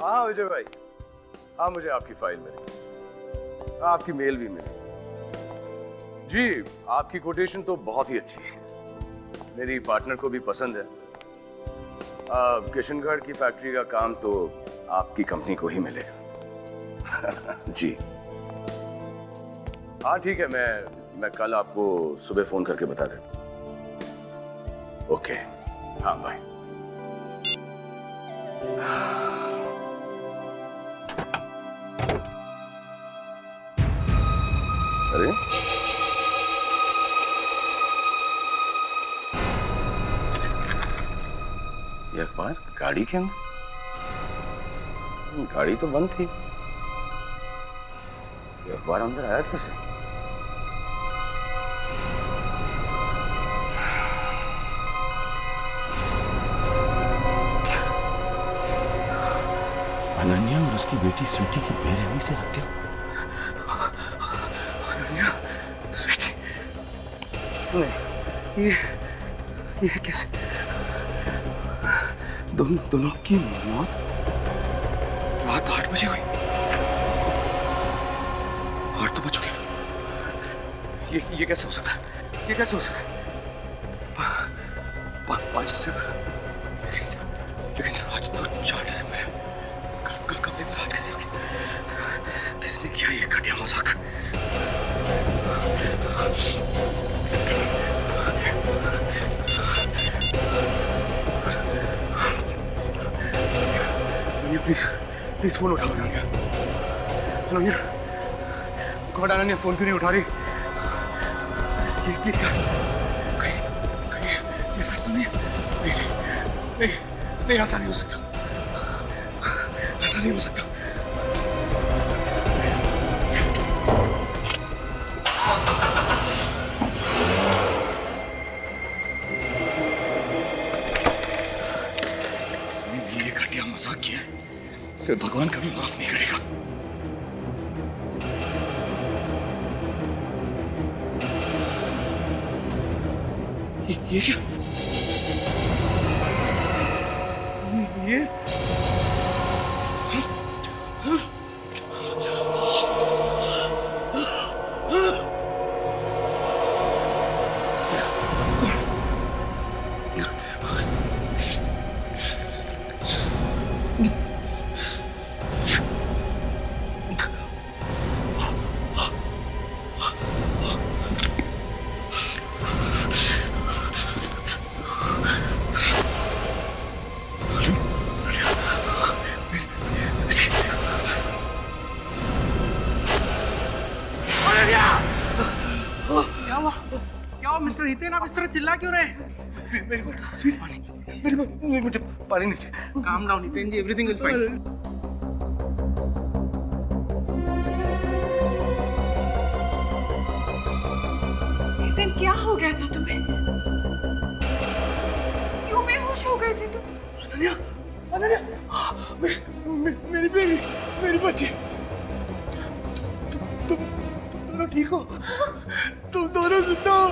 हाँ विजय भाई, हाँ मुझे आपकी फाइल मिली, आपकी मेल भी मिली। जी, आपकी कोटेशन तो बहुत ही अच्छी है, मेरी पार्टनर को भी पसंद है। किशनगढ़ की फैक्ट्री का काम तो आपकी कंपनी को ही मिलेगा। जी हाँ ठीक है, मैं कल आपको सुबह फोन करके बता देता हूँ। ओके, हाँ बाय। अरे ये अखबार गाड़ी के अंदर? गाड़ी तो बंद थी, ये अखबार अंदर आया कैसे? अनन्या और उसकी बेटी स्वीटी की बेरहमी से हत्या। अनन्या, स्वीटी, नहीं, ये कैसे? दोनों की मौत रात 8 बजे हुई। 8 तो बज चुके। ये कैसे हो सकता है? ये कैसे हो सकता है? 5 दिसंबर, लेकिन आज तो 4 दिसंबर है। कल का पेपर आज कैसे हो गया? किसने किया ये घटिया मजाक? प्लीज फोन उठाओ अनन्या। अनन्या, गॉड अनन्या फोन क्यों नहीं उठा रही? ये क्या? कहीं ये सच तो नहीं? नहीं, ऐसा नहीं हो सकता, ऐसा नहीं हो सकता। इसने ये घटिया मजाक किया है, फिर भगवान कभी माफ नहीं करेगा। ये क्या? ये मिस्टर हितेन, आप इस तरह चिल्ला क्यों रहे? मुझे पानी नहीं चाहिए। Calm down Hiten ji, everything will fine. Hiten, क्या हो गया था तुम्हें? क्यों बेहोश हो गए थे तुम? अनन्या, अनन्या, मेरी बेबी, मेरी बच्ची, तुम दोनों ठीक हो? तुम दोनों जिंदा हो?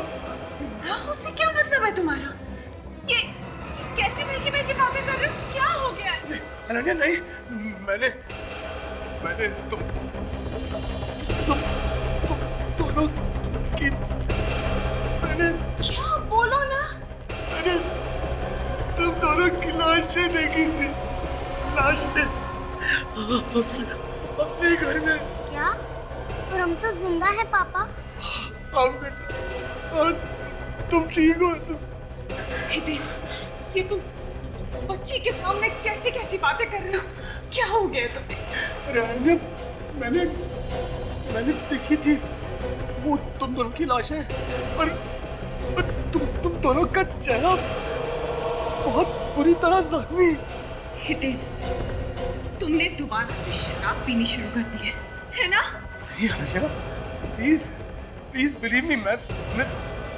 जिंदा हो से क्या मतलब है तुम्हारा? ये कैसी महकी महकी बातें कर रहे हो? क्या हो गया है? अनन्या नहीं, मैंने तुम दोनों की, मैंने क्या? बोलो ना। मैंने तुम दोनों की लाशें देखी थी, लाशें अपने घर में। क्या? और हम तो जिंदा हैं पापा। और तुम ठीक हो? तुम हितेन, ये तुम बच्ची के सामने कैसी कैसी बातें कर रहे हो? क्या हो गया तुम्हें? अरे मैंने देखी थी वो तुम दोनों की लाशें, और तुम दोनों का चेहरा बहुत बुरी तरह जख्मी। हितेन, तुमने दोबारा से शराब पीनी शुरू कर दी है ना? प्लीज बिलीव मी,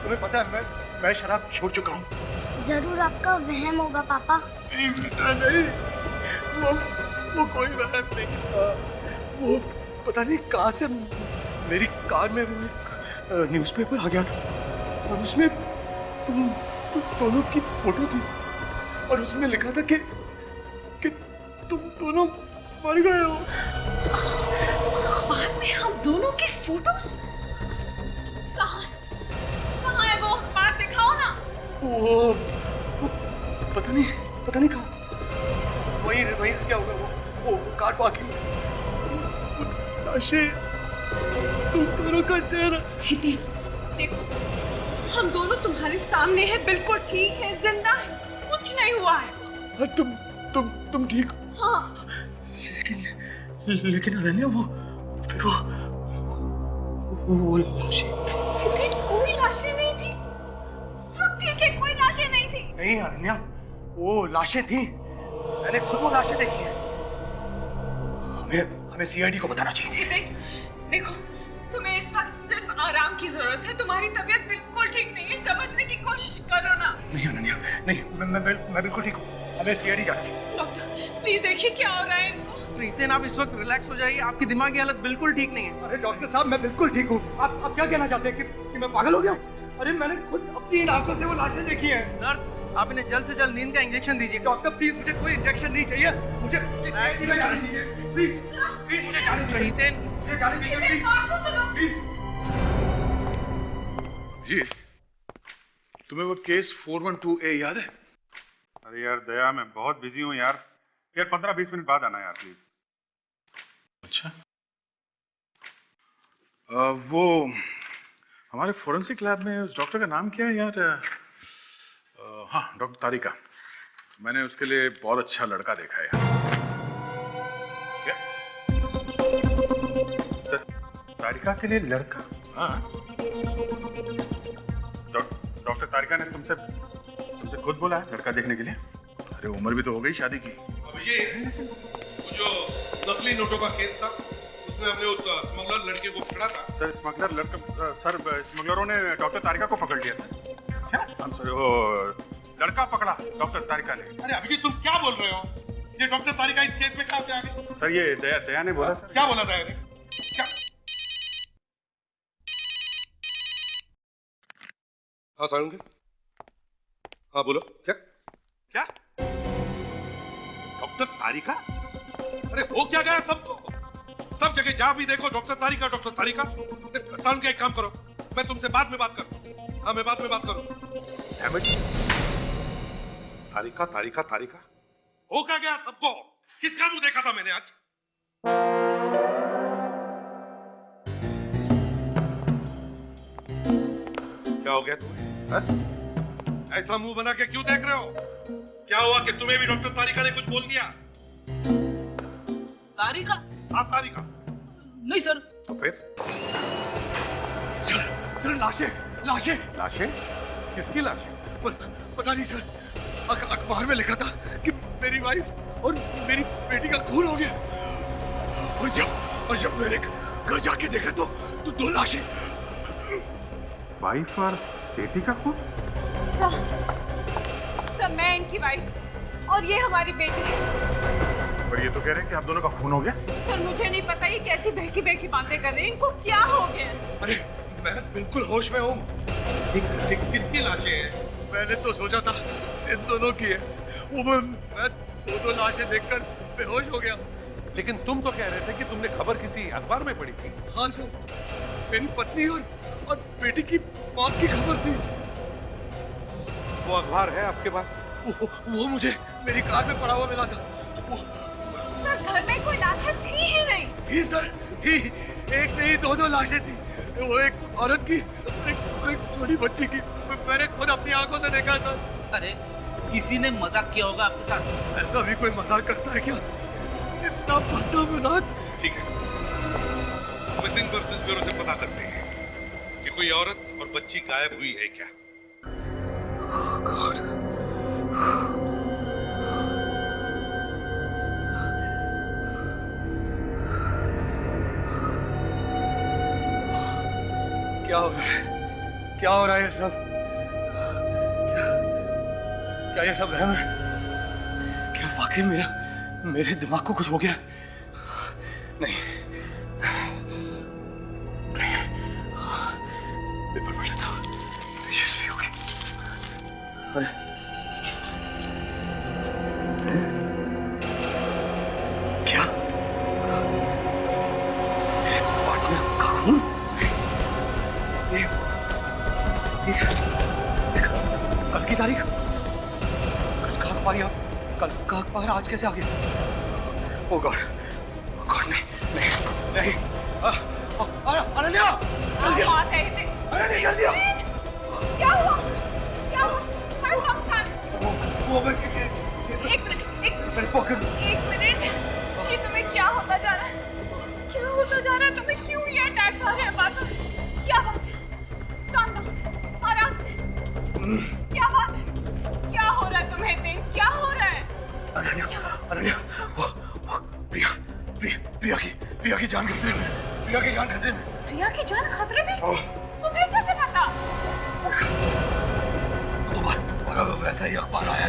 तुम्हें पता है मैं शराब छोड़ चुका हूँ। जरूर आपका वहम होगा पापा। नहीं, वो कोई वहम नहीं था। वो पता नहीं कहाँ से मेरी कार में न्यूज़पेपर आ गया था, और उसमें तुम दोनों की फोटो थी, और उसमें लिखा था कि तुम दोनों मर गए हो। अखबार में हम दोनों की फोटोज? कहाँ कहाँ है वो अखबार? दिखाओ ना। वो पता नहीं कहाँ। वहीं क्या होगा वो कार पार्किंग। लाशें, तुम दोनों का चेहरा। हितेन, देखो, हम दोनों तुम्हारे सामने हैं, बिल्कुल ठीक है, जिंदा है, कुछ नहीं हुआ है। तुम ठीक? हाँ। लेकिन अनन्या, फिर वो लाशें। हितेन, कोई लाशें नहीं थी, सब ठीक है, कोई लाशें नहीं थी। नहीं अनन्या, वो लाशें थी, मैंने खुद वो लाशें देखी हैं। हमें सीआईडी को बताना चाहिए। हितेन, देखो, तुम्हें इस वक्त सिर्फ आराम की जरूरत है, तुम्हारी तबीयत बिल्कुल ठीक नहीं है, समझने की कोशिश करो ना। नहीं अनन्या, नहीं, मैं बिल्कुल ठीक हूँ, हमें सीआईडी जाना चाहिए। डॉक्टर, प्लीज देखिए क्या हो रहा है इनको। हितेन, आप इस वक्त रिलैक्स हो जाइए, आपकी दिमागी हालत बिल्कुल ठीक नहीं है। अरे डॉक्टर साहब, मैं बिल्कुल ठीक हूँ। आप क्या कहना चाहते हैं कि मैं पागल हो गया हूँ? अरे मैंने खुद अपनी आंखों से वो लाशें देखी हैं। नर्स, आप इन्हें जल्द से जल्द नींद का इंजेक्शन दीजिए। डॉक्टर प्लीज, मुझे कोई इंजेक्शन नहीं चाहिए, मुझे जाने दीजिए प्लीज मुझे जाने दीजिए। हितेन, मुझे जाने दीजिए प्लीज। जी, तुम्हें वो केस 412A याद है? अरे यार दया, मैं बहुत बिजी हूँ यार 15-20 मिनट बाद आना यार प्लीज। अच्छा, वो हमारे फोरेंसिक लैब में उस डॉक्टर का नाम क्या है यार? हाँ, डॉक्टर तारिका। मैंने उसके लिए बहुत अच्छा लड़का देखा है यार। क्या? तारिका के लिए लड़का? हाँ, डॉक्टर तारिका ने तुमसे खुद बोला है लड़का देखने के लिए? अरे उम्र भी तो हो गई शादी की। अभिषेक, वो जो नकली नोटों का केस था, उसमें हमने उस स्मगलर लड़के को पकड़ा था। सर स्मगलरों ने डॉक्टर तारिका को पकड़ लिया सर। क्या? हम सर वो लड़का पकड़ा डॉक्टर तारिका ने। अरे अभिषेक, तुम क्या बोल रहे हो? ये डॉक्टर तारिका इस केस में कहाँ से आ गई? सर ये दया ने बोला सर। क्या बोला दया ने? क्या? हाँ सारुण, हाँ बोलो। क्या डॉक्टर तारिका? अरे हो क्या गया सबको? सब जगह जहां भी देखो डॉक्टर तारिका, डॉक्टर तारिका। सारुण, एक काम करो, मैं तुमसे बाद में बात करता हूँ। हाँ, मैं बाद में बात करूँ। तारिका तारिका तारिका, हो क्या गया सबको? किसका मुंह देखा था मैंने आज? क्या हो गया तुम्हें? हा? ऐसा मुंह बना के क्यों देख रहे हो? क्या हुआ कि तुम्हें भी डॉक्टर तारिका ने कुछ बोल दिया? तारिका? हाँ तारिका। नहीं सर। तो फिर? सर, लाशें। किसकी लाशें? पता नहीं सर, अखबार में लिखा था कि मेरी वाइफ और मेरी बेटी का खून हो गया। और जब मैंने घर जाके देखा तो 2 लाशें। वाइफ और बेटी का खून? सर, मैं इनकी वाइफ और ये हमारी बेटी है। और ये तो कह रहे हैं कि आप दोनों का खून हो गया। सर, मुझे नहीं पता ये कैसी बहकी बातें कर रहे हैं, इनको क्या हो गया? अरे मैं बिल्कुल होश में हूँ। किसकी लाशें हैं? मैंने तो सोचा था इन दोनों की है, वो मैं 2 लाशें देखकर बेहोश हो गया। लेकिन तुम तो कह रहे थे कि तुमने खबर किसी अखबार में पढ़ी थी। हाँ सर, मेरी पत्नी और बेटी की मौत की खबर थी। वो अखबार है आपके पास? वो मुझे मेरी कार में पड़ा हुआ मिला था। सर, घर में कोई लाशें थी ही नहीं। थी सर, थी। एक नहीं 2 लाशें थी। वो एक औरत की, एक छोटी बच्ची की। मैंने खुद अपनी आंखों से देखा सर। अरे, किसी ने मजाक किया होगा आपके साथ। ऐसा भी कोई मजाक करता है क्या? इतना भद्दा मजाक। ठीक है, मिसिंग पर्सन ब्यूरो से पता करते हैं कि कोई औरत और बच्ची गायब हुई है क्या। गॉड, क्या हो रहा है? क्या हो रहा है ये सब? क्या ये सब वहम है? क्या वाकई मेरे दिमाग को कुछ हो गया? नहीं, पेपर पढ़ लेता हूँ। यशस्वी हो गई। अरे क्या? की तारीख कल का अखबार या कल का अखबार आज कैसे आ गया? ओ गॉड नहीं नहीं नहीं अनन्या जल्दी क्या बात है इसे? अनन्या जल्दी आओ। क्या हुआ? क्या हुआ? हर वक्त वो मैं एक मिनट मेरे पॉकेट में। एक मिनट, ये तुम्हें क्या होता जा रहा है? क्या होता जा रहा है तुम्हें? क्यों ये अटैक्स आ रहे हैं बात? क्या बात है? काम दो, आराम से। क्या बात है? क्या हो रहा है तुम्हें दिन? क्या हो रहा है? अनन्या वो प्रिया की जान खतरे में। प्रिया की जान खतरे में। प्रिया की जान खतरे में? तुम्हें कैसे पता? तो वैसा ही अखबार आया,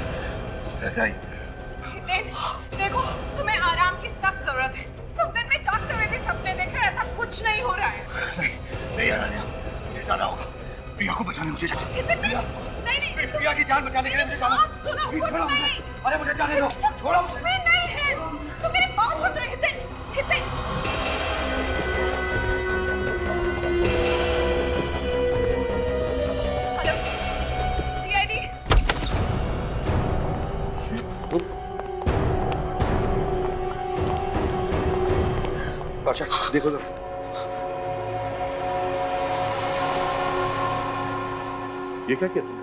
वैसा ही। देखो, तुम्हें आराम की सख्त जरूरत है। तुम दिन में जागते हुए भी सपने देख रहे हो, ऐसा कुछ नहीं हो रहा है। नहीं अनन्या, मुझे जाना होगा। प्रिया को बचाने मुझे जाना। नहीं प्रिया की जान बचाने के लिए मुझे जाना। सुनो, कुछ नहीं। अरे मुझे जाने दो, छोड़ो। कुछ भी नहीं है। तुम मेरी बात सुन रहे हितेन। Hello, CID। बादशाह देखो जरा। ये क्या किया तुमने?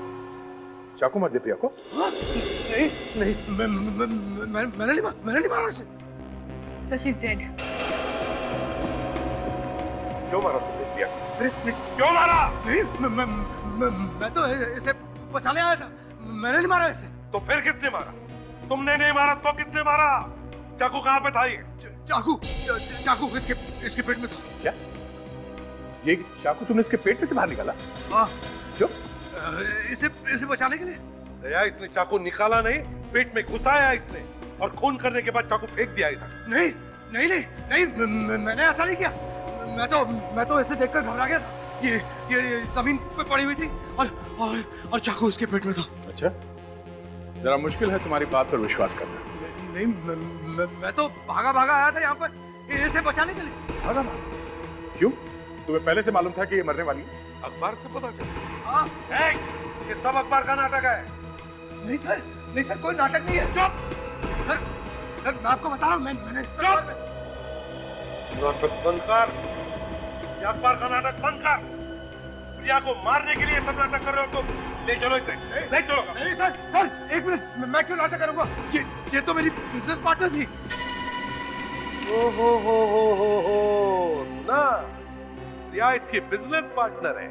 चाकू मार दे प्रिया को? नहीं मैंने नहीं मारा उसे। So she's dead. क्यों मारा तुमने प्रिया को? क्यों मारा? नहीं मैं तो इसे बचाने आया था। मैंने नहीं मारा इसे। तो फिर किसने मारा? तुमने नहीं मारा तो किसने मारा? चाकू कहाँ पे था ये? चाकू इसके पेट में था। क्या? ये चाकू तुमने इसके पेट में से बाहर निकाला? हाँ। क्यों? इसे बचाने के लिए। दया, इसने चाकू निकाला नहीं, पेट में घुसाया इसने और खून करने के बाद चाकू फेंक दिया इधर। नहीं मैंने ऐसा नहीं किया। मैं तो इसे देखकर घबरा गया था। ये जमीन पे पड़ी हुई थी और चाकू इसके पेट में था। अच्छा, जरा मुश्किल है तुम्हारी बात पर विश्वास करना। नहीं मैं तो भागा आया था यहाँ पर इसे बचाने के लिए। भागा? क्यों? तुम्हें पहले से मालूम था कि ये मरने वाली है? अखबार से पता चला। हाँ। ये सब अखबार का नाटक है। नहीं सर कोई नाटक नहीं है। चुप सर मैं आपको बता रहा हूँ। मैंने नाटक बंद कर। ये अखबार का नाटक बंद कर। प्रिया को मारने के लिए सब नाटक कर रहे हो तुम। ले चलो इसे। ले चलो। नहीं सर एक मिनट। मैं क्यों नाटक करूंगा? ये तो मेरी बिजनेस पार्टनर थी। हो सुना? प्रिया इसकी बिजनेस पार्टनर है।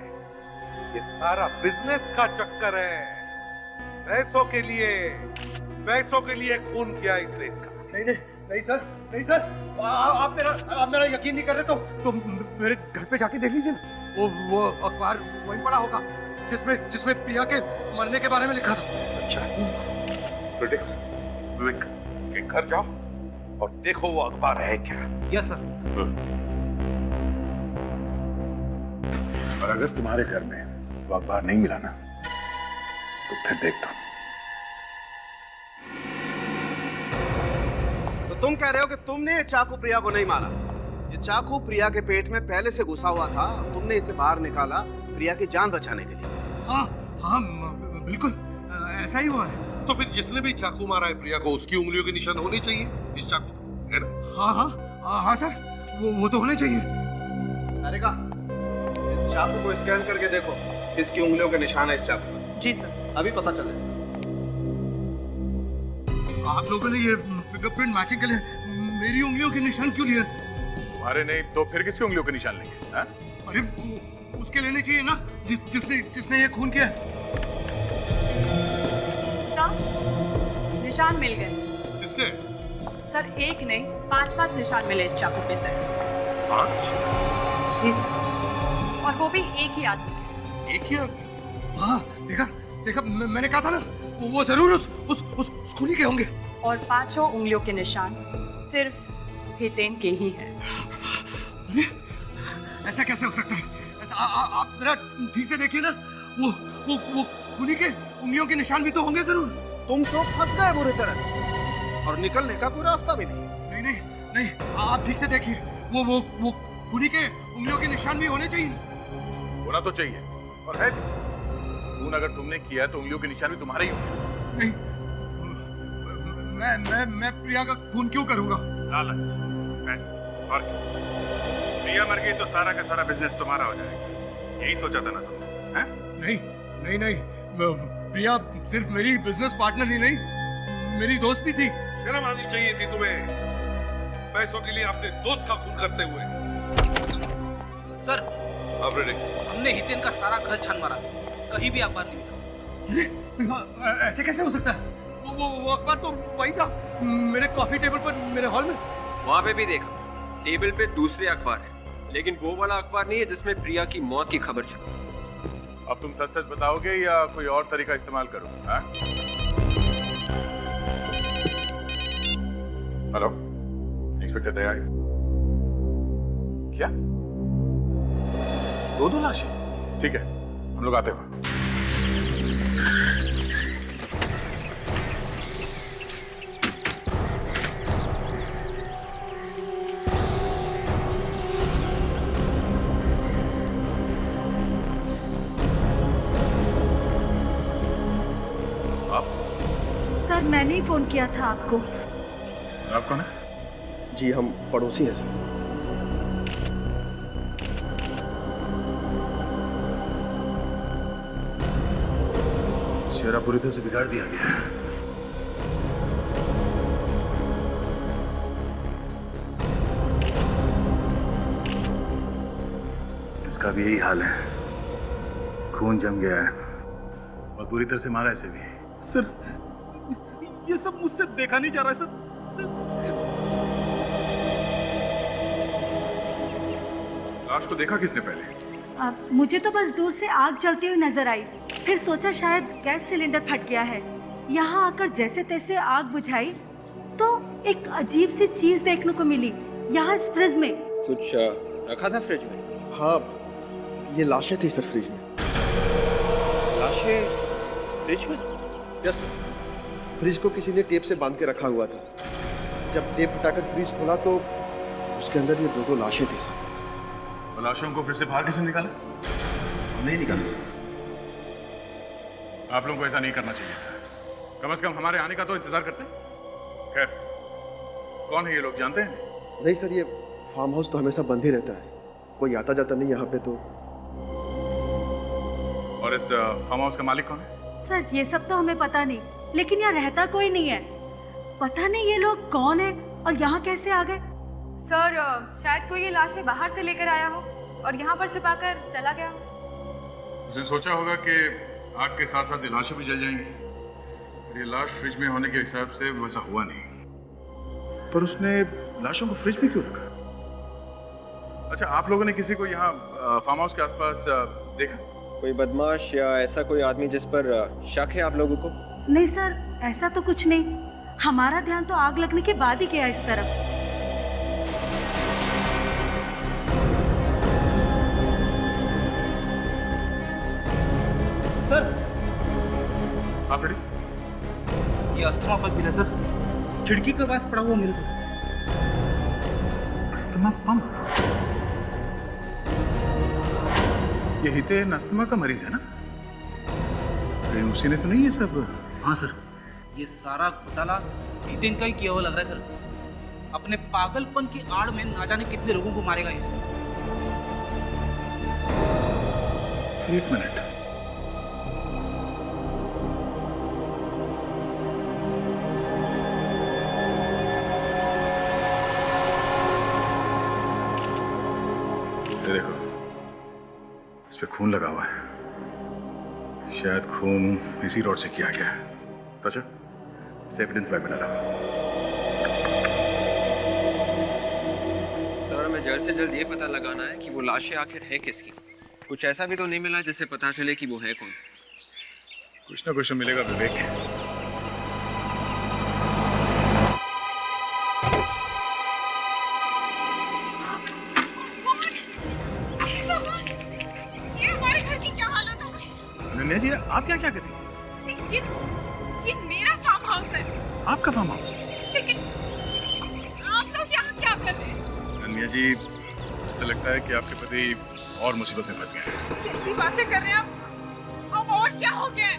ये सारा बिजनेस का चक्कर है। पैसों के लिए खून किया इसने इसका। नहीं सर आप मेरा यकीन नहीं कर रहे तो मेरे घर पे जाके देख लीजिए ना। वो अखबार वहीं पड़ा होगा जिसमें प्रिया के मरने के बारे में लिखा था। अच्छा, क्रिटिक्स विवेक, इसके घर जाओ और देखो वो अखबार है क्या। Yes sir. और अगर तुम्हारे घर में वो अखबार नहीं मिला ना तो फिर देख दो। तो तुम कह रहे हो कि तुमने ये चाकू प्रिया को नहीं मारा? ये चाकू प्रिया के पेट में पहले से घुसा हुआ था, तुमने इसे बाहर निकाला प्रिया की जान बचाने के लिए। हाँ बिल्कुल ऐसा ही हुआ है। तो फिर जिसने भी चाकू मारा है प्रिया को, उसकी उंगलियों के निशान होने चाहिए इस चाकू पे, है ना? हाँ सर वो तो होने चाहिए। तारिका, इस चाकू को स्कैन करके देखो, इसकी उंगलियों के निशान है इस चाकू पर। जी सर। अभी पता चले। आप लोगों ने ये फिंगरप्रिंट मैचिंग के लिए मेरी उंगलियों के निशान क्यों लिए? तुम्हारे नहीं तो फिर किसकी उंगलियों के निशान लेंगे? हाँ? अरे उसके लेने चाहिए ना जिसने ये खून किया। सर, निशान मिल गए। किसके? सर एक नहीं 5 निशान मिले इस चाकू पे सर। 5? जी सर, और वो भी एक ही आदमी। एक ही आदमी? हाँ देखा मैंने कहा था ना, वो जरूर उस खूनी के होंगे। और 5 उंगलियों के निशान सिर्फ हितेन के ही हैं। ऐसा कैसे हो सकता है? ऐसा आप जरा ठीक से देखिए ना, वो खूनी के उंगलियों के निशान भी तो होंगे जरूर। तुम तो फंस गए बुरी तरह और निकलने का कोई रास्ता भी नहीं। नहीं आप ठीक से देखिए, वो खूनी के उंगलियों के निशान भी होने चाहिए। होना तो चाहिए और है भी। खून अगर तुमने किया है तो उंगलियों के निशान भी तुम्हारे ही होंगे। नहीं, मैं प्रिया का खून क्यों करूंगा? लालच, पैसे और क्या? प्रिया मर गई तो सारा का सारा बिजनेस तुम्हारा हो जाएगा, यही सोचा था ना तुम? हैं? नहीं नहीं नहीं, प्रिया सिर्फ मेरी बिजनेस पार्टनर ही नहीं, मेरी दोस्त भी थी। शर्म आनी चाहिए थी तुम्हें, पैसों के लिए अपने दोस्त का खून करते हुए। सर, हमने हितेन का सारा घर छान मारा, कहीं भी अखबार नहीं मिला। ऐसे कैसे हो सकता है? वो अखबार तो वही था, मेरे कॉफी टेबल पर, मेरे हॉल में। वहाँ पे भी देखा, टेबल पे दूसरे अखबार है, लेकिन वो वाला अखबार नहीं है जिसमें प्रिया की मौत की खबर छपी। अब तुम सच सच बताओगे या कोई और तरीका इस्तेमाल करो? Hello, inspector Dayal. क्या 2 लाशें? ठीक है, हम लोग आते हैं। सर, मैंने ही फोन किया था आपको। आप कौन है? जी हम पड़ोसी हैं सर। चेहरा पूरी तरह से बिगाड़ दिया गया है। इसका भी यही हाल है, खून जम गया है और पूरी तरह से मारा इसे भी। सर, ये सब मुझसे देखा नहीं जा रहा है सर। लाश को देखा किसने पहले? मुझे तो बस दूर से आग जलती हुई नजर आई, फिर सोचा शायद गैस सिलेंडर फट गया है। यहाँ आकर जैसे तैसे आग बुझाई तो एक अजीब सी चीज देखने को मिली यहाँ इस फ्रिज में। कुछ रखा था फ्रिज में? हाँ, ये लाशें थी सर फ्रिज में। लाशें फ्रिज में? यस सर, फ्रिज को किसी ने टेप से बांध के रखा हुआ था। जब टेप हटाकर फ्रिज खोला तो उसके अंदर ये 2 लाशें थी सर। लाशों को फिर से बाहर किसने निकाला? नहीं निकाली सर। आप लोगों को ऐसा नहीं करना चाहिए था, कम से कम हमारे आने का तो इंतजार करते। खैर, कौन है ये लोग, जानते हैं? नहीं सर, ये फार्म हाउस तो हमेशा बंद ही रहता है, कोई आता जाता नहीं यहाँ पे तो। और इस फार्म हाउस का मालिक कौन है? सर, ये सब तो हमें पता नहीं, लेकिन यहाँ रहता कोई नहीं है। पता नहीं ये लोग कौन है और यहाँ कैसे आ गए। सर, शायद कोई ये लाशें बाहर से लेकर आया हो और यहाँ पर छुपाकर चला गया। उसने सोचा होगा कि आग के साथ साथ लाशें भी जल जाएंगी। ये लाश फ्रिज में होने के हिसाब से वैसा हुआ नहीं, पर उसने लाशों को फ्रिज में क्यों रखा? अच्छा, आप लोगों ने किसी को यहाँ फार्म हाउस के आसपास देखा? कोई बदमाश या ऐसा कोई आदमी जिस पर शक है आप लोगों को? नहीं सर, ऐसा तो कुछ नहीं। हमारा ध्यान तो आग लगने के बाद ही गया इस तरफ। सर, आप रेडी? ये अस्थमा पंप मिला सर, खिड़की के पास पड़ा हुआ मिला सर। Asthma pump? ये हितेन अस्थमा का मरीज है ना? कहीं उसी ने तो नहीं ये सब? हाँ सर, ये सारा घोटाला हितेन का ही किया हुआ लग रहा है सर। अपने पागलपन की आड़ में ना जाने कितने लोगों को मारेगा ये। एक मिनट, देखो, इस पे खून लगा हुआ है, शायद खून इसी रोड से किया गया है। तो अच्छा, एविडेंस बैग में डाला। सर, हमें जल्द से जल्द ये पता लगाना है कि वो लाशें आखिर है किसकी। कुछ ऐसा भी तो नहीं मिला जिससे पता चले कि वो है कौन। कुछ ना कुछ तो मिलेगा विवेक। अनन्या जी, आप क्या क्या करती हैं? ये मेरा फार्म हाउस है। आपका फार्म हाउस? लेकिन आप लोग यहाँ क्या कर रहे हैं? अनन्या जी, ऐसा लगता है कि आपके पति और मुसीबत में फंस गए हैं। कैसी बातें कर रहे हैं आप? हम और क्या हो गया है?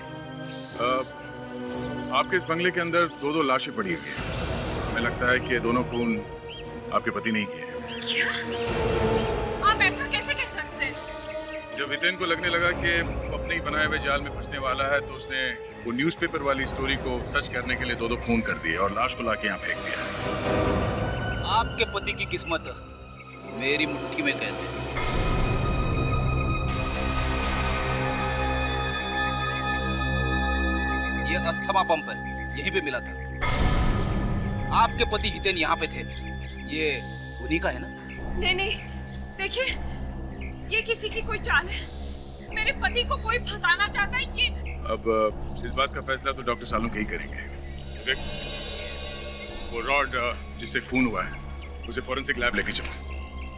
आपके इस बंगले के अंदर दो लाशें पड़ी हुई हैं। हमें लगता है कि ये दोनों खून आपके पति ने ही किए हैं। क्या? आप ऐसा कैसे कह सकते हैं? जब हितेन को लगने लगा कि वो अपने ही बनाए हुए जाल में फंसने वाला है, तो उसने वो न्यूज़पेपर वाली स्टोरी को सच करने के लिए दो खून कर दिए और लाश को लाके यहाँ फेंक दिया। आपके पति की किस्मत मेरी मुट्ठी में कैद है। ये अस्थमा पंप है, यहीं पे मिला था। आपके पति हितेन यहाँ पे थे, ये उन्हीं का है ना? नहीं, देखिए, ये किसी की कोई चाल है। मेरे पति को कोई फंसाना चाहता है। ये अब इस बात का फैसला तो डॉक्टर सालुंके ही करेंगे। देख, वो रॉड जिससे खून हुआ है, उसे फॉरेंसिक लैब लेके चलो।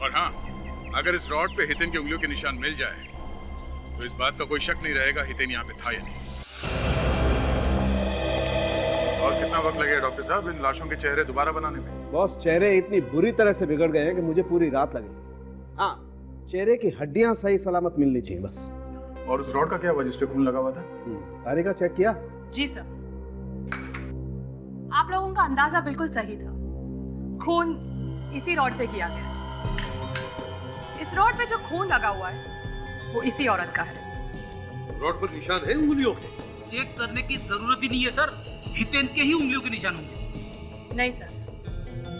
और हाँ, अगर इस रॉड पे हितेन की उंगलियों के निशान मिल जाए, तो इस बात का कोई शक नहीं रहेगा हितेन यहाँ पे था या नहीं। और कितना वक्त लगेगा डॉक्टर साहब इन लाशों के चेहरे दोबारा बनाने में? बॉस, चेहरे इतनी बुरी तरह से बिगड़ गए हैं कि मुझे पूरी रात लगेगी। हाँ, चेहरे की हड्डियां सही सलामत मिलनी चाहिए बस। और उस रॉड का क्या हुआ जिस पे खून लगा हुआ था? तारिका चेक किया? जी सर, आप लोगों का अंदाजा बिल्कुल सही था। खून इसी रॉड से किया गया। इस रॉड पे जो खून लगा हुआ है वो इसी औरत का है। रॉड पर निशान है उंगलियों के? चेक करने की जरूरत ही नहीं है सर, हितेन के ही उंगलियों के निशान होंगे। नहीं सर,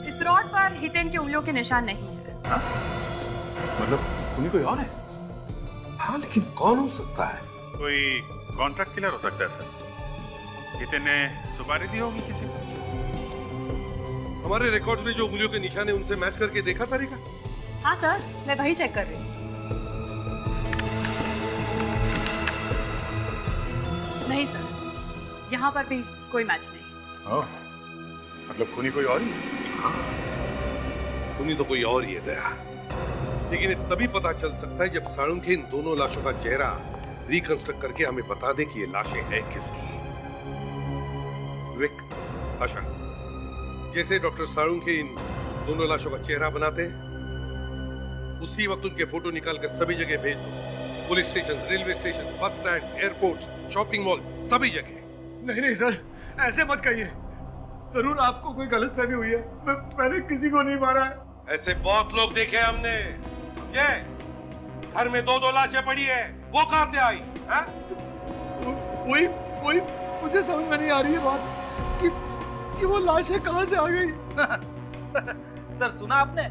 इस रॉड पर हितेन की उंगलियों के निशान नहीं है। मतलब खूनी कोई और है? हाँ, लेकिन कौन हो सकता है? कोई कॉन्ट्रैक्ट किलर हो सकता है सर। हितेन ने सुपारी दी होगी किसी को। हमारे रिकॉर्ड में जो उंगलियों के निशान है उनसे मैच करके देखा तारिका? हाँ सर, मैं वही चेक कर रही हूँ। नहीं सर, यहाँ पर भी कोई मैच नहीं। मतलब खूनी कोई और ही? हाँ, खूनी तो कोई और ही है दया। लेकिन ये तभी पता चल सकता है जब साळुंखे इन दोनों लाशों का चेहरा रिकंस्ट्रक्ट करके हमें बता दे कि ये लाशें हैं किसकी। विक, आशा, जैसे डॉक्टर साळुंखे इन दोनों लाशों का चेहरा बनाते हैं, उसी वक्त उनके फोटो निकाल कर सभी जगह भेज दो। Police station, railway station, bus stand, airport, shopping mall, सभी जगह। नहीं सर, ऐसे मत कहिए। जरूर आपको कोई गलतफहमी हुई है। मैंने किसी को नहीं मारा है। ऐसे बहुत लोग देखे हमने। समझे? घर में दो लाशें पड़ी है, वो कहां से आई? हैं? कोई मुझे समझ में नहीं आ रही है बात कि वो लाशें कहां से आ गई। सर सुना आपने?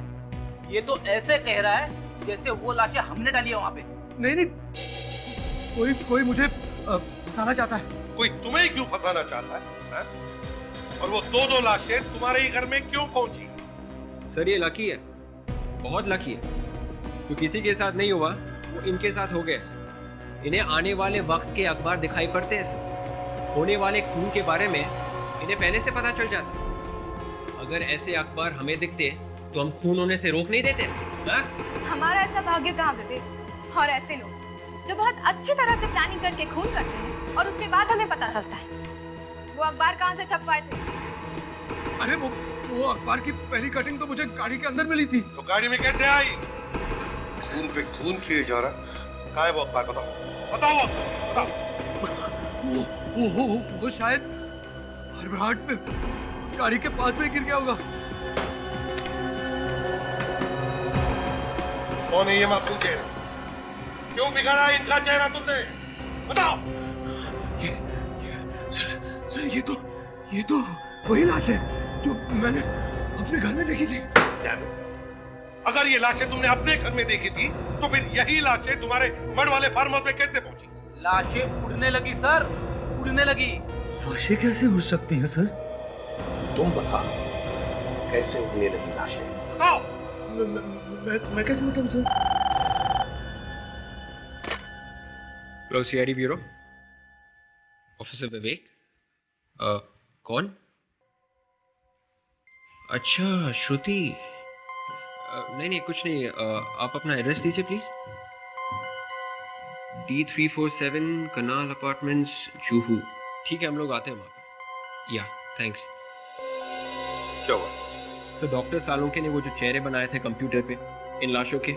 ये तो ऐसे कह रहा है जैसे वो लाशें हमने डाली है वहां पे। नहीं, कोई मुझे फंसाना चाहता है। कोई तुम्हें क्यों फंसाना चाहता है? और वो दो लाशें तुम्हारे ही घर में क्यों पहुंची? सर ये लकी है, बहुत लकी है। जो किसी के साथ नहीं हुआ वो इनके साथ हो गया। इन्हें आने वाले वक्त के अखबार दिखाई पड़ते हैं सर। होने वाले खून के बारे में इन्हें पहले से पता चल जाता। अगर ऐसे अखबार हमें दिखते तो हम खून होने से रोक नहीं देते। हमारा ऐसा भाग्य कहाँ विवेक। और ऐसे लोग जो बहुत अच्छी तरह से प्लानिंग करके खून करते हैं और उसके बाद हमें पता चलता है। वो अखबार कहाँ से छपवाए थे? अरे वो अखबार की पहली कटिंग तो मुझे गाड़ी के अंदर मिली थी। तो गाड़ी में कैसे आई? खून पे खून किए जा रहा। कहाँ है वो अखबार? बताओ। वो शायद हरबराहट में गाड़ी के पास में गिर गया होगा। कौन है ये मासूम चेहरा? क्यों बिगाड़ा इनका चेहरा तुमने? बताओ। सर ये तो वही लाश है जो मैंने अपने घर में देखी थी। अगर ये लाशें तुमने अपने घर में देखी थी तो फिर यही लाशें तुम्हारे मड वाले फार्म हाउस में कैसे पहुंची? लाशें उड़ने लगी सर, उड़ने लगी। लाशें कैसे उड़ सकती हैं सर? तुम बताओ, कैसे उड़ने लगी लाशें? बताओ। मैं कैसे बताऊं sir? Hello CID bureau, officer Vivek. कौन? अच्छा श्रुति। नहीं कुछ नहीं। आप अपना एड्रेस दीजिए please. D347 kanal apartments, Juhu. ठीक है, हम लोग आते हैं वहाँ पर। या थैंक्स। क्या हुआ? सर डॉक्टर सालुंखे ने वो जो चेहरे बनाए थे कंप्यूटर पे इन लाशों के,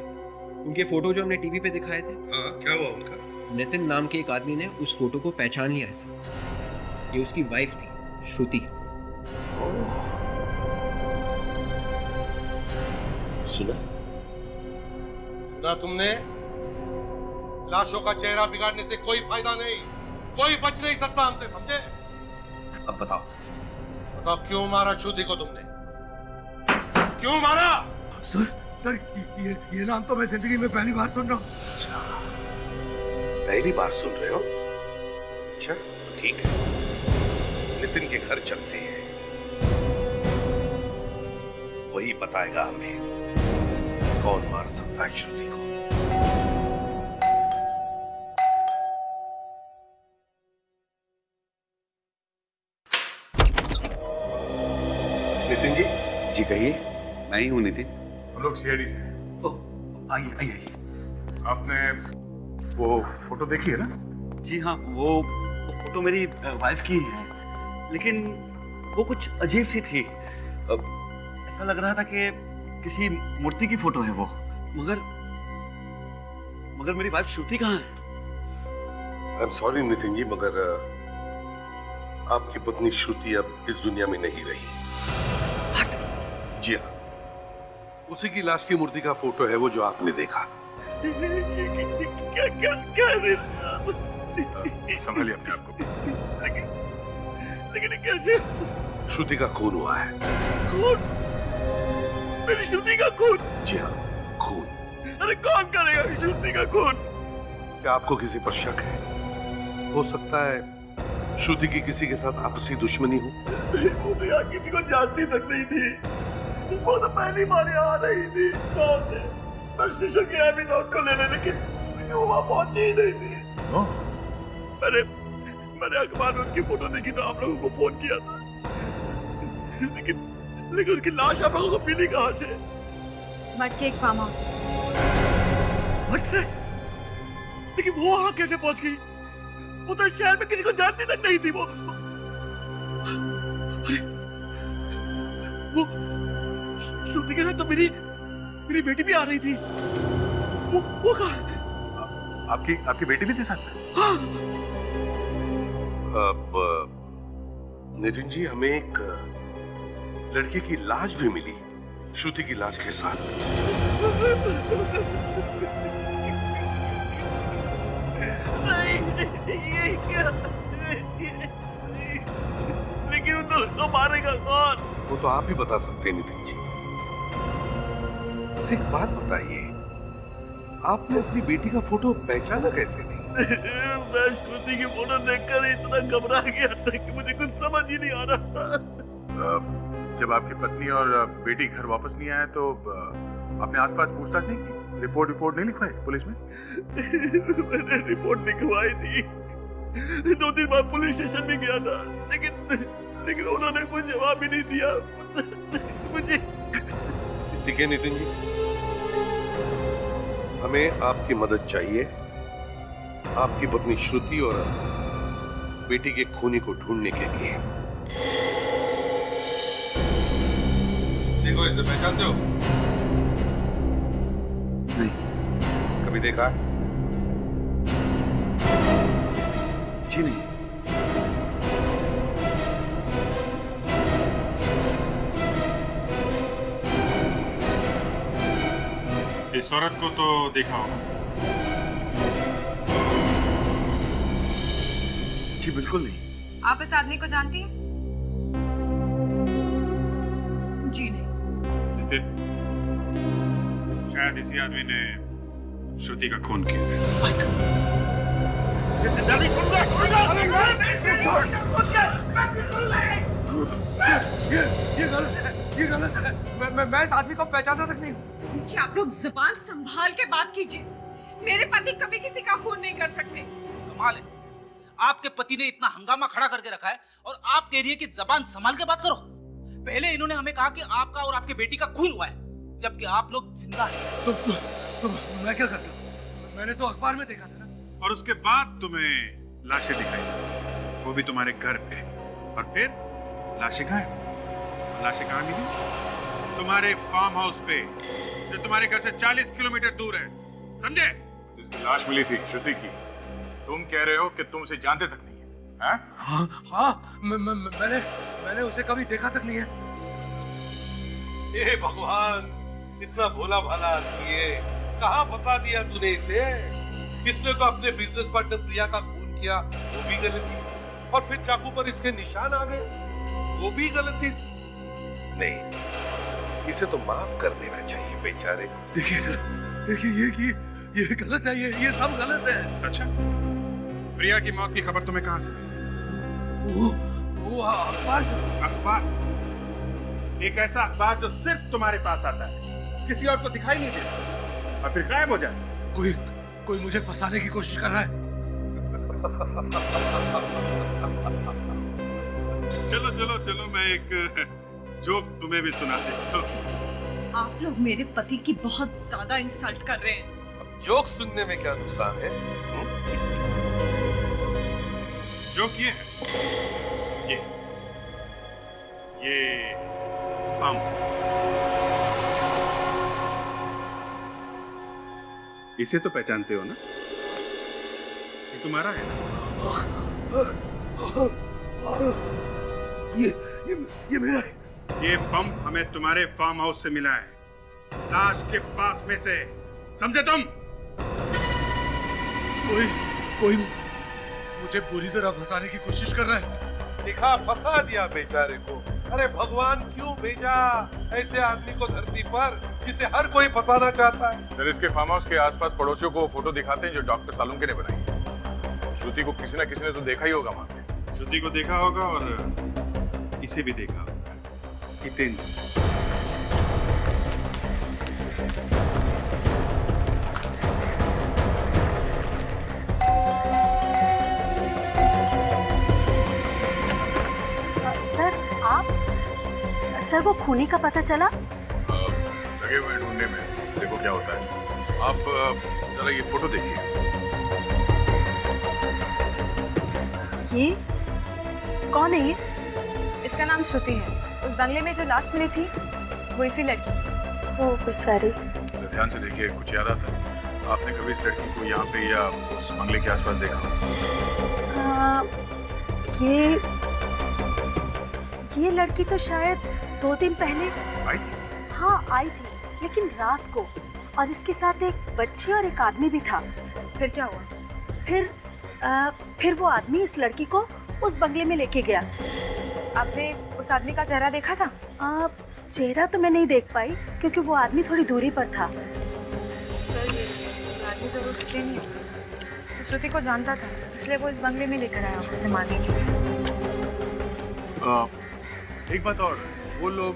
उनके फोटो जो हमने टीवी पे दिखाए थे, हाँ, क्या हुआ उनका? नितिन नाम के एक आदमी ने उस फोटो को पहचान लिया है सर। ये उसकी वाइफ थी, श्रुति। सुना तुमने? लाशों का चेहरा बिगाड़ने से कोई फायदा नहीं, कोई बच नहीं सकता हमसे, समझे? अब बताओ क्यों मारा श्रुति को तुमने? क्यों मारा? सर ये नाम तो मैं जिंदगी में पहली बार सुन रहा हूँ। अच्छा, पहली बार सुन रहे हो? अच्छा ठीक है, नितिन के घर चलते हैं, वही बताएगा हमें कौन मार सकता है श्रुति को। नितिन जी। जी कहिए। मैं ही हूँ नितिन। हम लोग सीआईडी से हैं। ओह आइए। आपने वो फोटो देखी है ना? जी हाँ, वो फोटो मेरी वाइफ की है, लेकिन वो कुछ अजीब सी थी। ऐसा लग रहा था कि किसी मूर्ति की फोटो है वो, मगर मेरी वाइफ श्रुति कहाँ है? I am sorry Nitin ji, मगर आपकी पत्नी श्रुति अब इस दुनिया में नहीं रही। जी हाँ, उसी की लाश की मूर्ति का फोटो है वो जो आपने देखा। क्या संभालिए अपने आप को। लेकिन कैसे? श्रुति का खून हुआ है। खून? मेरी श्रुति का खून? जी हाँ, खून। अरे कौन करेगा श्रुति का खून? क्या आपको किसी पर शक है? हो सकता है श्रुति की किसी के साथ आपसी दुश्मनी हो। वो तो यहाँ किसी को जानती तक नहीं थी, वो तो पहली बार यहाँ आ रही थी। कहाँ से? मैं स्टेशन गया भी था उसको लेने, लेकिन वो वहाँ पहुंची ही नहीं थी। मैंने अखबार में उसकी फोटो देखी तो आप लोगों को फोन किया था, लेकिन उसकी लाश आप लोगों को मिली कहाँ से? मट के एक फार्म हाउस। मट से? लेकिन वो वहाँ कैसे पहुंच गई? वो तो शहर में किसी को जानती तक नहीं थी। वो श्रुति के साथ तो मेरी बेटी भी आ रही थी। वो कहाँ? आपकी बेटी भी थी साथ में? हाँ। अब नितिन जी, हमें एक लड़के की लाश भी मिली श्रुति की लाश के साथ। ये क्या? लेकिन उन दोनों को मारेगा कौन? वो तो आप ही बता सकते हैं नितिन जी। मुझे एक बात बताइए, आपने अपनी बेटी का फोटो पहचाना कैसे नहीं? मैं श्रुति की फोटो देखकर इतना घबरा गया था कि मुझे कुछ समझ ही नहीं आ रहा। जब आपकी पत्नी और बेटी घर वापस नहीं आए तो आपने आसपास पूछताछ नहीं की? रिपोर्ट नहीं लिखवाई पुलिस में? मैंने रिपोर्ट लिखवाई थी, 2-3 बार पुलिस स्टेशन भी गया था, लेकिन उन्होंने कोई जवाब ही नहीं दिया मुझे। ठीक है नितिन जी, हमें आपकी मदद चाहिए आपकी पत्नी श्रुति और बेटी के खूनी को ढूंढने के लिए। देखो, इसे पहचानते हो? नहीं। कभी देखा है? जी नहीं। इस औरत को तो देखा होगा। जी बिल्कुल नहीं। आप इस आदमी को जानती हैं? जी नहीं। नितिन, शायद इसी आदमी ने श्रुति का खून किया है। ये गलत है। मैं इस आदमी को पहचानता तक नहीं हूँ। देखिए, आप लोग जुबान संभाल के बात कीजिए। मेरे पति कभी किसी का खून नहीं कर सकते। कमाल है, आपके पति ने इतना हंगामा खड़ा करके रखा है और आप कह रही है कि जबान संभाल के बात करो। पहले इन्होंने हमें कहा कि आपका और आपके बेटी का खून हुआ है, जबकि आप लोग जिंदा हैं। तो मैं क्या करता? मैंने तो अखबार में देखा था ना। और उसके बाद तुम्हें लाशें दिखाई, वो भी तुम्हारे घर पे, और फिर लाशें गायब। लाशें कहाँ मिली? तुम्हारे फार्म हाउस पे, जो तुम्हारे घर से 40 किलोमीटर दूर है, समझे? जिसकी लाश मिली थी श्रुति की, तुम कह रहे हो कि तुम उसे जानते तक नहीं है, हैं? हाँ हाँ, मैंने उसे कभी देखा तक नहीं है। हे भगवान, इतना भोला भाला आदमी है, कहाँ फंसा दिया तूने इसे? इसने तो अपने बिजनेस पार्टनर प्रिया का खून किया, वो भी गलती, और फिर चाकू पर इसके निशान आ गए, वो भी गलती। नहीं, इसे तो माफ कर देना चाहिए बेचारे। देखिए सर, देखिए ये गलत है, ये सब गलत है। अच्छा, प्रिया की मौत की खबर तुम्हें कहाँ से मिली? वो अखबार से। अखबार से? एक ऐसा अखबार जो सिर्फ तुम्हारे पास आता है, किसी और को दिखाई नहीं देता और फिर गायब हो जाए। कोई मुझे फंसाने की कोशिश कर रहा है। चलो चलो चलो, मैं एक जोक तुम्हें भी सुना देता हूं। आप लोग मेरे पति की बहुत ज्यादा इंसल्ट कर रहे हैं। अब जोक सुनने में क्या नुकसान है? जोक ये है, ये पंप, इसे तो पहचानते हो ना? ये तुम्हारा है ना? ये मेरा है। ये पंप हमें तुम्हारे फार्म हाउस से मिला है, लाश के पास में से, समझे तुम? कोई मुझे पूरी तरह फंसाने की कोशिश कर रहा है। दिखा, फंसा दिया बेचारे को। अरे भगवान क्यों भेजा ऐसे आदमी को धरती पर, जिसे हर कोई फंसाना चाहता है? सर, इसके फार्म हाउस के आसपास पड़ोसियों को फोटो दिखाते हैं जो डॉक्टर सालुंके ने बनाई है। श्रुति को किसी न किसी ने तो देखा ही होगा वहां पे। श्रुति को देखा होगा और इसे भी देखा होगा, हितेंद्र। सर, वो खूनी का पता चला? लगे हुए ढूंढने में, देखो क्या होता है। आप जरा ये फोटो देखिए। ये कौन है ये? इसका नाम श्रुति है। उस बंगले में जो लाश मिली थी वो इसी लड़की की। ओ बेचारी। ध्यान से देखिए, कुछ याद आता है? आपने कभी इस लड़की को यहाँ पे या उस बंगले के आसपास देखा? ये लड़की तो शायद 2 दिन पहले आई थी। हाँ, आई थी, लेकिन रात को, और इसके साथ एक बच्ची और एक आदमी भी था। फिर क्या हुआ? फिर वो आदमी इस लड़की को उस बंगले में लेके गया। आपने उस आदमी का चेहरा देखा था? चेहरा तो मैं नहीं देख पाई क्योंकि वो आदमी थोड़ी दूरी पर था। सर, ये आदमी जरूर खतरे नहीं होगा। वो श्रुति को जानता था, इसलिए वो इस बंगले में लेकर आया उसे मारने के लिए। एक बात और, वो लोग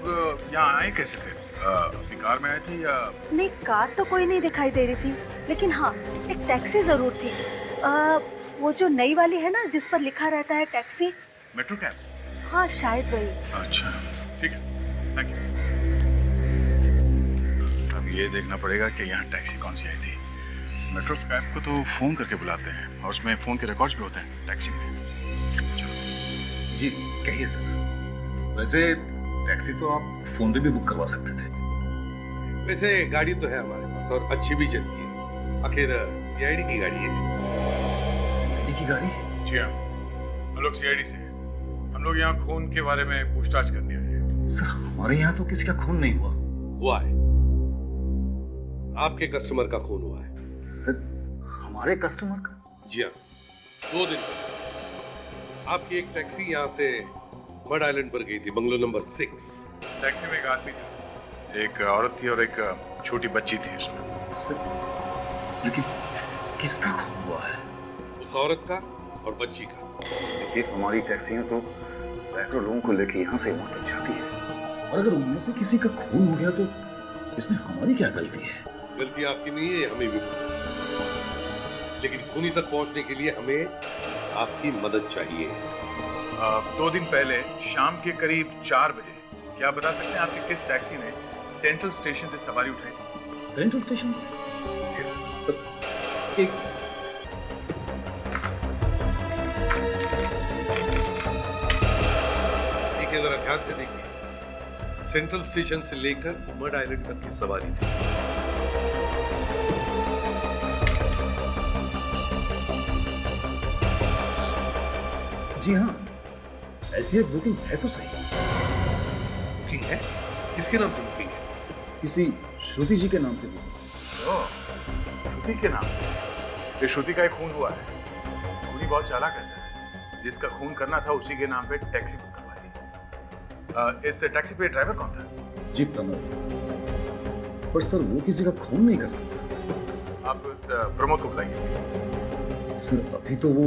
यहाँ आए कैसे थे? अपनी कार में आए थे या? नहीं, कार तो कोई नहीं दिखाई दे रही थी, लेकिन हाँ, एक टैक्सी जरूर थी। वो जो नई वाली है ना, जिस पर लिखा रहता है टैक्सी। Metro cab? हाँ, शायद वही। अच्छा, ठीक है, थैंक यू। अब ये देखना पड़ेगा कि यहाँ टैक्सी कौन सी आई थी। मेट्रो कैब को तो फोन करके बुलाते हैं और उसमें फोन के रिकॉर्ड्स भी होते हैं टैक्सी में। जी कहिए सर। वैसे टैक्सी तो आप फोन पे भी बुक करवा सकते थे। वैसे गाड़ी तो है हमारे पास और अच्छी भी चलती है। आखिर सीआईडी की गाड़ी है। सीआईडी की गाड़ी? जी हाँ, हम लोग सीआईडी से हैं। हम लोग यहाँ खून के बारे में पूछताछ करने आए हैं। सर, हमारे यहाँ तो किसी का खून नहीं हुआ। हुआ है, आपके कस्टमर का खून हुआ है। सर, हमारे कस्टमर का? जी हाँ, 2 दिन पहले आपकी एक टैक्सी यहाँ से मड आइलैंड पर गई थी, बंगलो नंबर 6। टैक्सी में एक आदमी था, एक औरत थी और एक छोटी बच्ची थी इसमें। सर, लेकिन किसका खून हुआ है? उस औरत का और बच्ची का। देखिए, हमारी टैक्सियां तो सैकड़ों लोगों को लेके यहाँ से वहाँ तक जाती है, और अगर उनमें से किसी का खून हो गया तो इसमें हमारी क्या गलती है? गलती आपकी नहीं है, हमें भी, लेकिन खूनी तक पहुँचने के लिए हमें आपकी मदद चाहिए। 2 दिन पहले शाम के करीब 4 बजे, क्या बता सकते हैं आपकी किस टैक्सी ने सेंट्रल स्टेशन से सवारी उठाई थी? सेंट्रल स्टेशन से? एक जरा ध्यान से देखिए, सेंट्रल स्टेशन से लेकर मड आइलैंड तक की सवारी थी। जी हाँ, ऐसी एक बुकिंग है तो सही। बुकिंग है? किसके नाम से बुकिंग है? किसी श्रुति जी के नाम से बुकिंग। श्रुति के नाम? ये श्रुति का एक खून हुआ है। खूनी बहुत चालाक है सर। जिसका खून करना था उसी के नाम पे टैक्सी बुक करवा दी। इस टैक्सी पे ड्राइवर कौन था? जी प्रमोद। पर सर वो किसी का खून नहीं कर सकता। आप उस प्रमोद को बुलाइए। सर अभी तो वो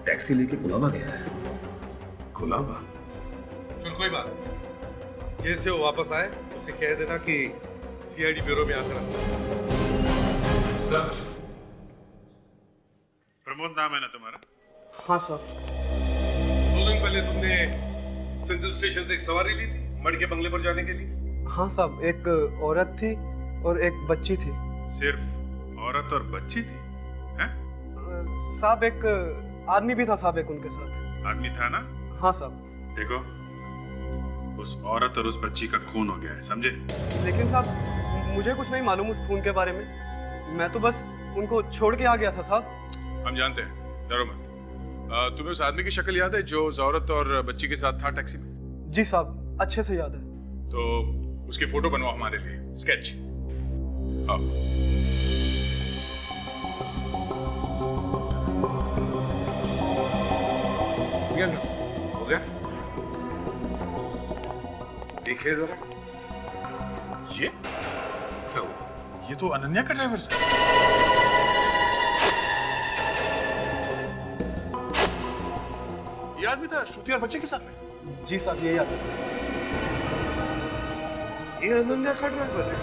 टैक्सी लेके कुलाबा गया है। कुलाबा? चल कोई बात नहीं। जैसे वो वापस आए उसे कह देना कि सीआईडी ब्यूरो में आकर सर, प्रमोद नाम है ना तुम्हारा? हाँ सर। 2 दिन पहले तुमने सेंट्रल स्टेशन से एक सवारी ली थी मड़ के बंगले पर जाने के लिए? हाँ साहब, एक औरत थी और एक बच्ची थी। सिर्फ औरत और बच्ची थी? हैं? साहब एक आदमी भी था साहब, एक उनके साथ। आदमी था ना? हाँ साहब। देखो, उस औरत और उस बच्ची का खून हो गया है, समझे? लेकिन साहब मुझे कुछ नहीं मालूम उस खून के बारे में। मैं तो बस उनको छोड़ के आ गया था साहब। हम जानते हैं, डरो मत। तुम्हें उस आदमी की शक्ल याद है जो उस औरत और बच्ची के साथ था टैक्सी में? जी साहब, अच्छे से याद है। तो उसकी फोटो बनवाओ हमारे लिए, स्केच। आओ। हो गया? देखिए जरा। ये क्या हुआ? ये तो अनन्या का ड्राइवर है। ये आदमी था श्रुति और बच्चे के साथ में? जी साहब, ये याद है। ये अनन्या का ड्राइवर है?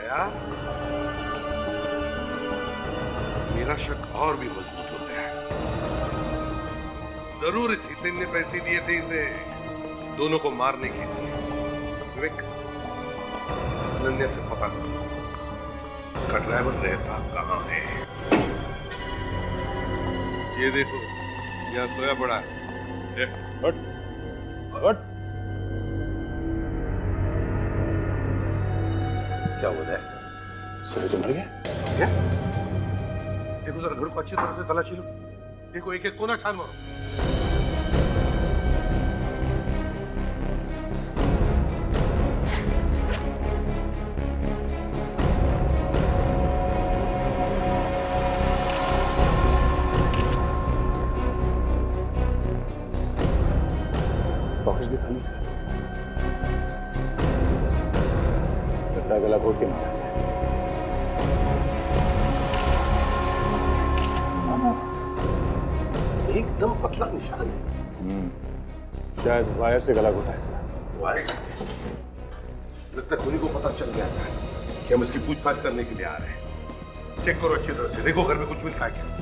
यार मेरा शक और भी मजबूत हो गया है। जरूर इस हितेन ने पैसे दिए थे इसे दोनों को मारने के लिए। विवेक, अनन्या से पता करो उसका ड्राइवर रहता कहाँ है। ये देखो, यहाँ सोया पड़ा है। हट, हट। क्या हो रहा है? सूरज तो मर गया? क्या? देखो जरा घर को अच्छी तरह से तलाशी लो। देखो एक एक कोना छान मारो। बॉक्स भी खाली था। लगता है गला घोट के मारा से। एकदम पतला निशान है। शायद वायर से गला घोटा इसका। वायर से? लगता है खूनी को पता चल गया था कि हम इसकी पूछताछ करने के लिए आ रहे हैं। चेक करो अच्छी तरह से, देखो घर में कुछ मिलता है क्या।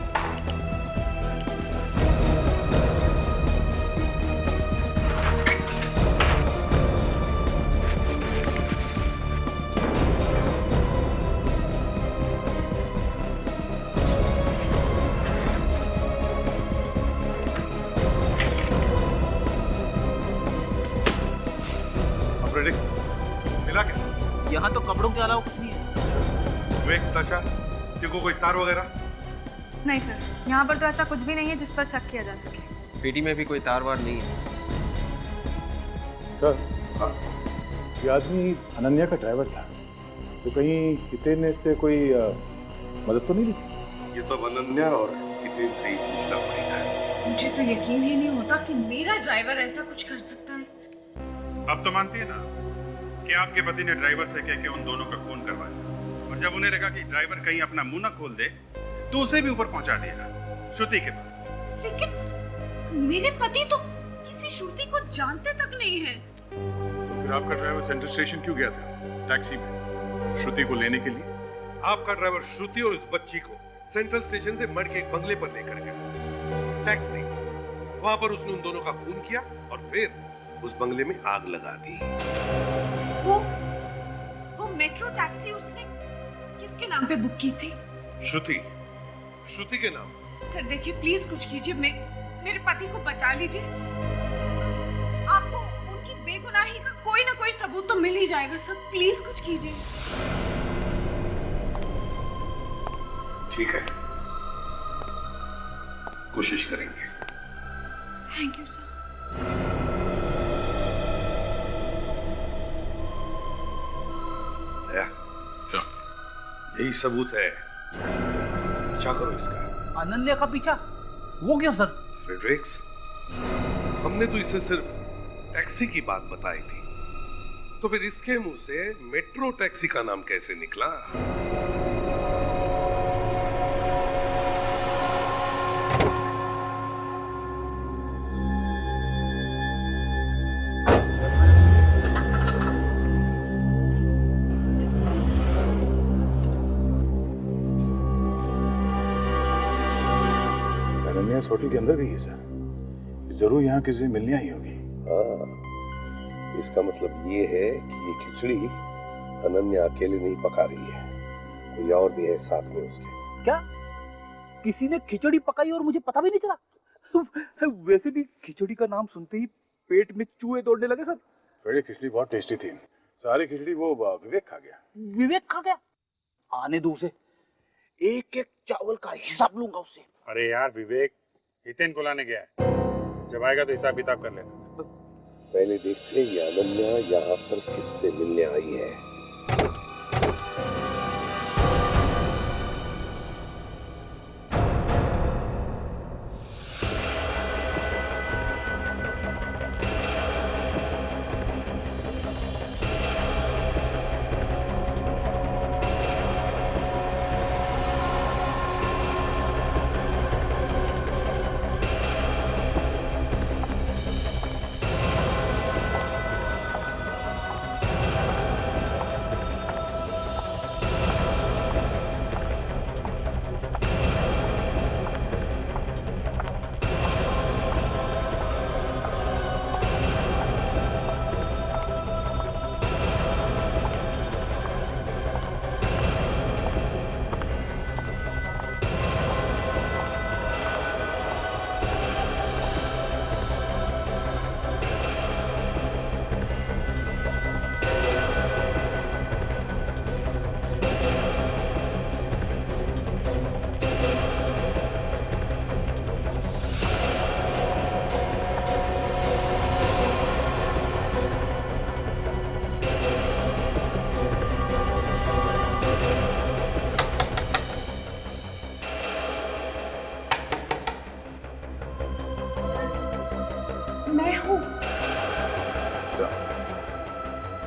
यहाँ तो कपड़ों के अलावा कुछ नहीं है। विवेक, ताशा, देखो कोई तार वगैरह? नहीं सर, यहाँ पर तो ऐसा कुछ भी नहीं है जिस पर शक किया जा सके। पेटी में भी कोई तार वार नहीं है। सर, ये आदमी अनन्या का ड्राइवर था, तो कहीं हितेन ने इससे कोई मदद तो नहीं ली? ये तो अनन्या और हितेन से ही पूछना पड़ेगा। मुझे तो यकीन ही नहीं होता कि मेरा ड्राइवर ऐसा कुछ कर सकता है। अब तो मानती है ना कि आपके पति ने ड्राइवर से कह के उन दोनों का खून करवाया, और जब उन्हें लगा कि ड्राइवर कहीं अपना मुंह न खोल दे तो उसे भी ऊपर पहुंचा दिया श्रुति के पास। लेकिन मेरे पति तो किसी श्रुति को जानते तक नहीं है। तो फिर आपका ड्राइवर सेंट्रल स्टेशन क्यों गया था टैक्सी में श्रुति को लेने के लिए? आपका ड्राइवर श्रुति और उस बच्ची को सेंट्रल स्टेशन से मड़ के एक बंगले पर लेकर गया टैक्सी। वहां पर उसने उन दोनों का खून किया और फिर उस बंगले में आग लगा दी। वो मेट्रो टैक्सी उसने किसके नाम पे बुक की थी? श्रुति के नाम। सर देखिए, प्लीज कुछ कीजिए, मेरे पति को बचा लीजिए। आपको उनकी बेगुनाही का कोई ना कोई सबूत तो मिल ही जाएगा सर, प्लीज कुछ कीजिए। ठीक है, कोशिश करेंगे। Thank you sir. दया, यही सबूत है, पीछा करो इसका। अनन्या का पीछा? वो क्यों सर? फ्रेडरिक्स, हमने तो इसे सिर्फ टैक्सी की बात बताई थी, तो फिर इसके मुंह से मेट्रो टैक्सी का नाम कैसे निकला? अनन्या इस होटल के अंदर गई है सर। जरूर यहाँ किसी से मिलने आई होगी। हाँ, इसका मतलब ये है कि ये खिचड़ी अनन्या अकेले नहीं पका रही है, कोई और भी है साथ में उसके। क्या किसी ने खिचड़ी पकाई और मुझे पता भी नहीं चला? वैसे भी खिचड़ी का नाम सुनते ही पेट में चूहे दौड़ने लगे सर। बड़ी खिचड़ी बहुत टेस्टी थी, सारी खिचड़ी वो विवेक खा गया। विवेक खा गया? आने दो उसे, एक एक चावल का हिसाब लूंगा उससे। अरे यार विवेक हितेन को लाने गया है, जब आएगा तो हिसाब किताब कर लेना। पहले देखते हैं ये अनन्या यहाँ पर किससे मिलने आई है।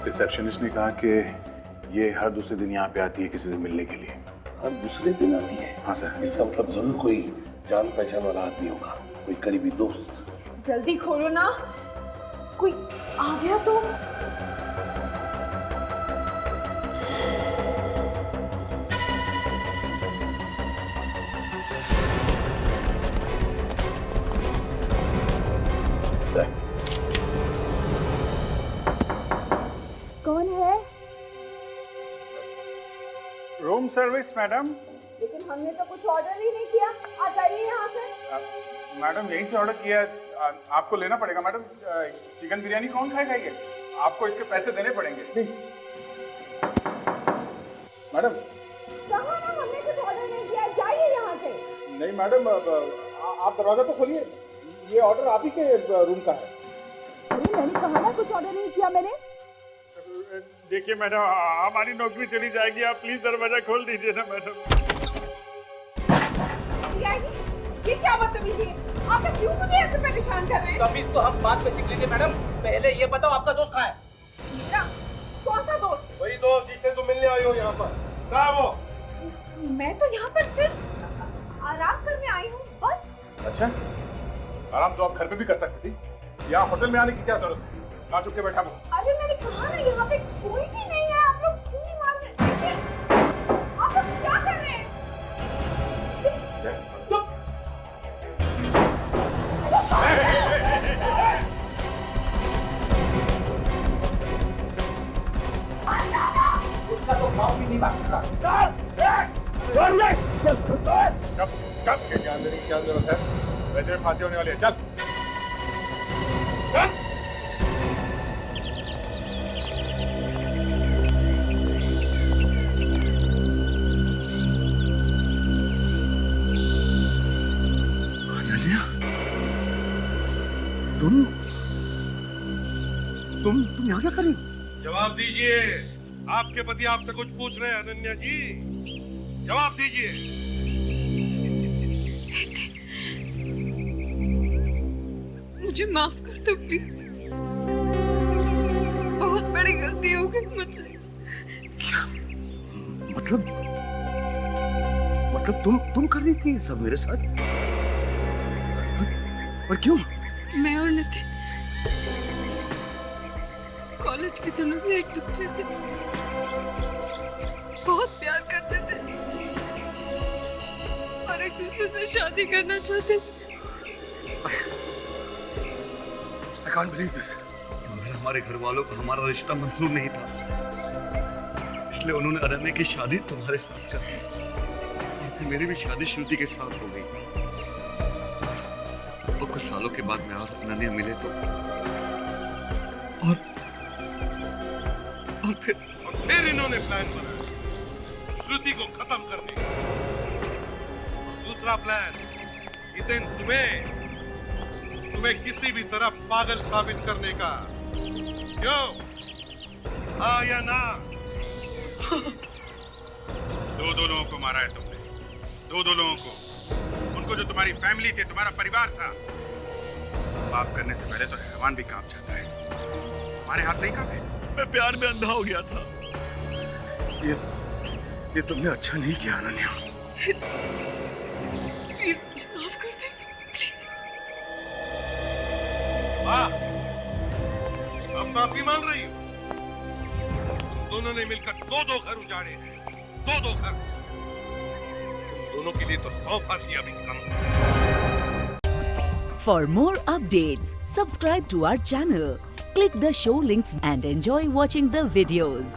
रिसेप्शनिस्ट ने कहा कि ये हर दूसरे दिन यहाँ पे आती है किसी से मिलने के लिए। हर दूसरे दिन आती है? हाँ सर। इसका मतलब जरूर कोई जान पहचान वाला आदमी होगा, कोई करीबी दोस्त। जल्दी खोलो ना, कोई आ गया तो। कौन है? Room service madam. लेकिन हमने तो कुछ ऑर्डर ही नहीं किया। आ जाइए यहाँ से। मैडम यहीं से ऑर्डर किया, आपको लेना पड़ेगा मैडम। चिकन बिरयानी कौन खाएगा ये? आपको इसके पैसे देने पड़ेंगे। मैडम कहाँ ना, हमने कुछ ऑर्डर नहीं किया, जाइए यहाँ से। नहीं मैडम, आप दरवाजा तो खोलिए, ये ऑर्डर आप ही के रूम का है। अरे मैंने कहा ना कुछ ऑर्डर नहीं किया मैंने। देखिए मैडम, हमारी नौकरी चली जाएगी, आप प्लीज दरवाजा खोल दीजिए ना मैडम। ये क्या बदतमीजी है? आप क्यों मुझे ऐसे परेशान कर रहे हैं? तमीज तो हम बाद में सीख लेंगे मैडम, पहले ये बताओ आपका दोस्त कहाँ है? मेरा कौन सा दोस्त? वही दोस्त जिससे तुम मिलने आई हो यहाँ पर। कहाँ है वो? मैं तो यहाँ पर सिर्फ आराम करने आई हूँ बस। अच्छा, आराम तो आप घर पे भी कर सकती थी, यहाँ होटल में आने की क्या जरूरत है? कहाँ चुप के बैठा वो? अरे मैंने कहा ना यहाँ पे कोई भी नहीं है, आप लोग क्यों नहीं मान रहे? आप लोग क्या कर रहे हैं? चुप। उसका तो माफ भी नहीं मांगता। कब के ध्यान देने की क्या जरूरत है? वैसे में फांसी होने वाली है, चल चल। तुम यहाँ क्या कर रही हो? जवाब दीजिए, आपके पति आपसे कुछ पूछ रहे हैं अनन्या जी, जवाब दीजिए। मुझे माफ कर दो प्लीज, बहुत बड़ी गलती हो गई मुझसे। क्या मतलब तुम कर रही थी सब मेरे साथ? और क्यों? मैं और नितिन कॉलेज के दिनों से एक दूसरे से बहुत प्यार करते थे और एक दूसरे से शादी करना चाहते थे। I can't believe this. मगर हमारे घर वालों को हमारा रिश्ता मंजूर नहीं था, इसलिए उन्होंने अनन्या की शादी तुम्हारे साथ कर दी और फिर मेरी भी शादी श्रुति के साथ हो गई। और कुछ सालों के बाद मैं और अनन्या मिले तो और फिर इन्होंने प्लान बनाया श्रुति को खत्म करने का। दूसरा प्लान, नितिन तुम्हें किसी भी तरह पागल साबित करने का। क्यों? हाँ या ना? दो लोगों को मारा है तुमने, दो लोगों को, उनको जो तुम्हारी फैमिली थे, तुम्हारा परिवार था। सब पाप करने से पहले तो हैवान भी कांप जाता है, तुम्हारे हाथ नहीं कांपे? मैं प्यार में अंधा हो गया था। ये तुमने अच्छा नहीं किया अनन्या। प्लीज मुझे माफ कर दे, प्लीज। वाह, अब तो आप भी मान रही हो। तुम दोनों ने मिलकर दो घर उजाड़े हैं, दो घर। तुम दोनों के लिए तो 100 फांसियां भी कम। For more updates, subscribe to our channel, click the show links and enjoy watching the videos.